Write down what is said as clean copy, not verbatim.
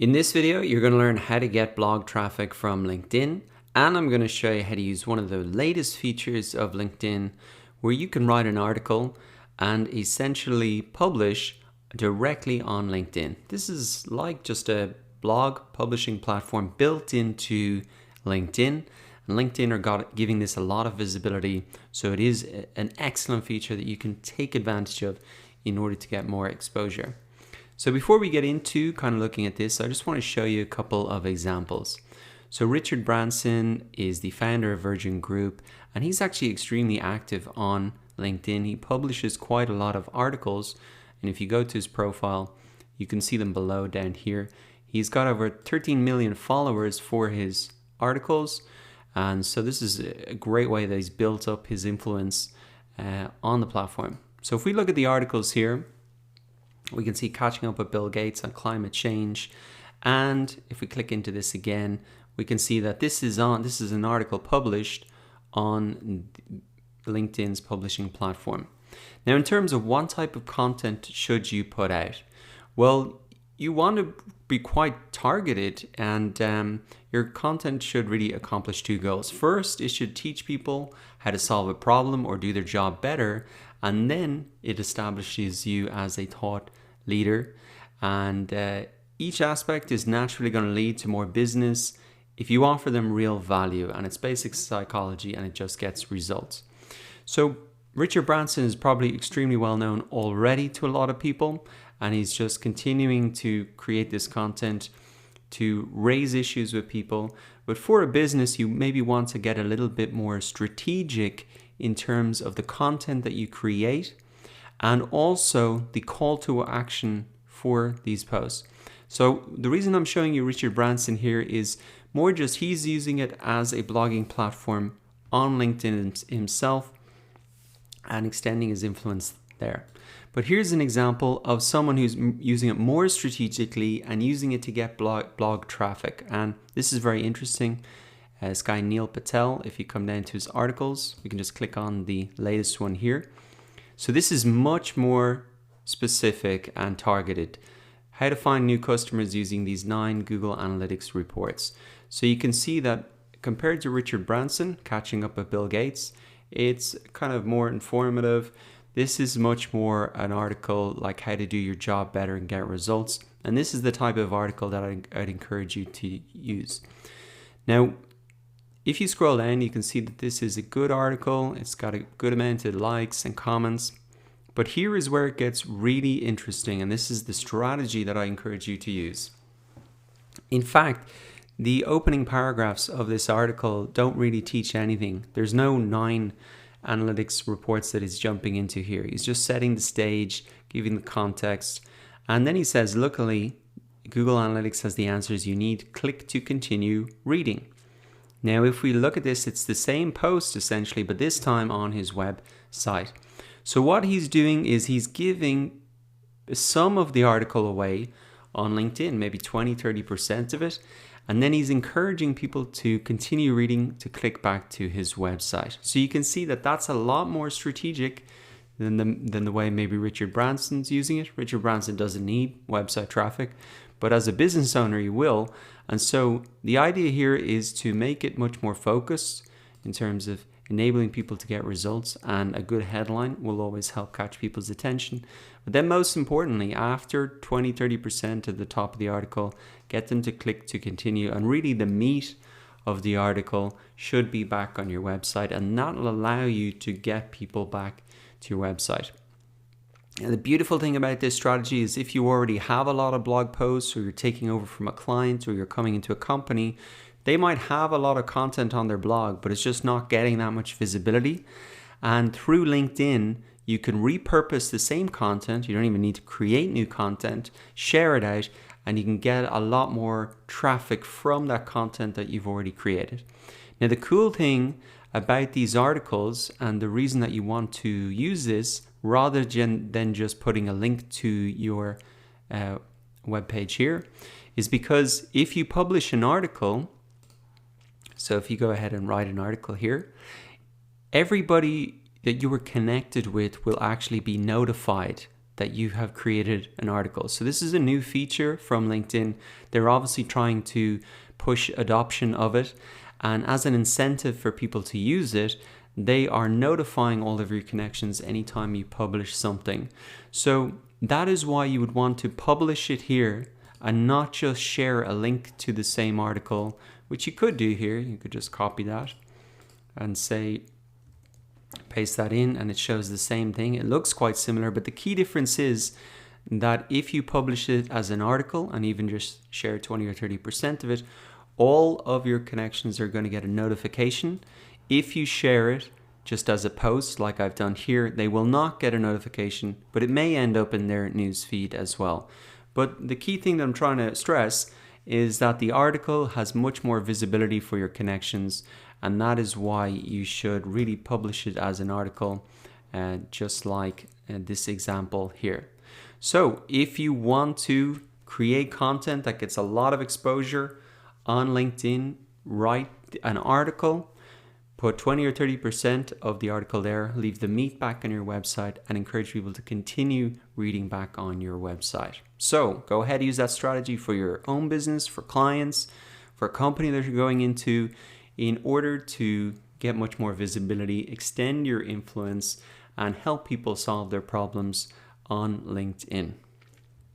In this video, you're going to learn how to get blog traffic from LinkedIn, and I'm going to show you how to use one of the latest features of LinkedIn where you can write an article and essentially publish directly on LinkedIn. This is like just a blog publishing platform built into LinkedIn, and LinkedIn are giving this a lot of visibility, so it is an excellent feature that you can take advantage of in order to get more exposure. So before we get into kind of looking at this, I just want to show you a couple of examples. So Richard Branson is the founder of Virgin Group, and he's actually extremely active on LinkedIn. He publishes quite a lot of articles, and if you go to his profile, you can see them below down here. He's got over 13 million followers for his articles, and so this is a great way that he's built up his influence on the platform. So if we look at the articles here, we can see catching up with Bill Gates on climate change, and if we click into this again, we can see that this is an article published on LinkedIn's publishing platform. Now, in terms of what type of content should you put out, well, you want to be quite targeted, and your content should really accomplish two goals. First, it should teach people how to solve a problem or do their job better, and then it establishes you as a thought leader, and each aspect is naturally going to lead to more business if you offer them real value, and it's basic psychology and it just gets results. So Richard Branson is probably extremely well known already to a lot of people, and he's just continuing to create this content to raise issues with people. But for a business, you maybe want to get a little bit more strategic in terms of the content that you create and also the call to action for these posts. So the reason I'm showing you Richard Branson here is more just he's using it as a blogging platform on LinkedIn himself and extending his influence there. But here's an example of someone who's using it more strategically and using it to get blog traffic. And this is very interesting. This guy Neil Patel, if you come down to his articles, we can just click on the latest one here. So this is much more specific and targeted. How to find new customers using these 9 Google Analytics reports. So you can see that compared to Richard Branson, catching up with Bill Gates, it's kind of more informative. This is much more an article like how to do your job better and get results. And this is the type of article that I'd encourage you to use. Now, if you scroll down, you can see that this is a good article. It's got a good amount of likes and comments. But here is where it gets really interesting, and this is the strategy that I encourage you to use. In fact, the opening paragraphs of this article don't really teach anything. There's no 9 analytics reports that he's jumping into here. He's just setting the stage, giving the context, and then he says, luckily, Google Analytics has the answers you need. Click to continue reading. Now, if we look at this, it's the same post essentially, but this time on his website. So what he's doing is he's giving some of the article away on LinkedIn, maybe 20-30% of it. And then he's encouraging people to continue reading, to click back to his website. So you can see that that's a lot more strategic than the way maybe Richard Branson's using it. Richard Branson doesn't need website traffic, but as a business owner, you will. And so the idea here is to make it much more focused in terms of enabling people to get results, and a good headline will always help catch people's attention. But then most importantly, after 20-30% of the top of the article, get them to click to continue, and really the meat of the article should be back on your website, and that will allow you to get people back to your website. And the beautiful thing about this strategy is if you already have a lot of blog posts, or you're taking over from a client, or you're coming into a company, they might have a lot of content on their blog, but it's just not getting that much visibility. And through LinkedIn, you can repurpose the same content. You don't even need to create new content, share it out, and you can get a lot more traffic from that content that you've already created. Now, the cool thing about these articles, and the reason that you want to use this rather than just putting a link to your webpage here, is because if you publish an article, so if you go ahead and write an article here, everybody that you were connected with will actually be notified that you have created an article. So this is a new feature from LinkedIn. They're obviously trying to push adoption of it. And as an incentive for people to use it, they are notifying all of your connections anytime you publish something. So that is why you would want to publish it here and not just share a link to the same article, which you could do here. You could just copy that and say, paste that in, and it shows the same thing. It looks quite similar, but the key difference is that if you publish it as an article and even just share 20 or 30% of it, all of your connections are going to get a notification. If you share it just as a post like I've done here, they will not get a notification, but it may end up in their news feed as well. But the key thing that I'm trying to stress is that the article has much more visibility for your connections, and that is why you should really publish it as an article, just like this example here. So if you want to create content that gets a lot of exposure on LinkedIn, write an article, put 20 or 30% of the article there, leave the meat back on your website, and encourage people to continue reading back on your website. So go ahead, use that strategy for your own business, for clients, for a company that you're going into, in order to get much more visibility, extend your influence, and help people solve their problems on LinkedIn.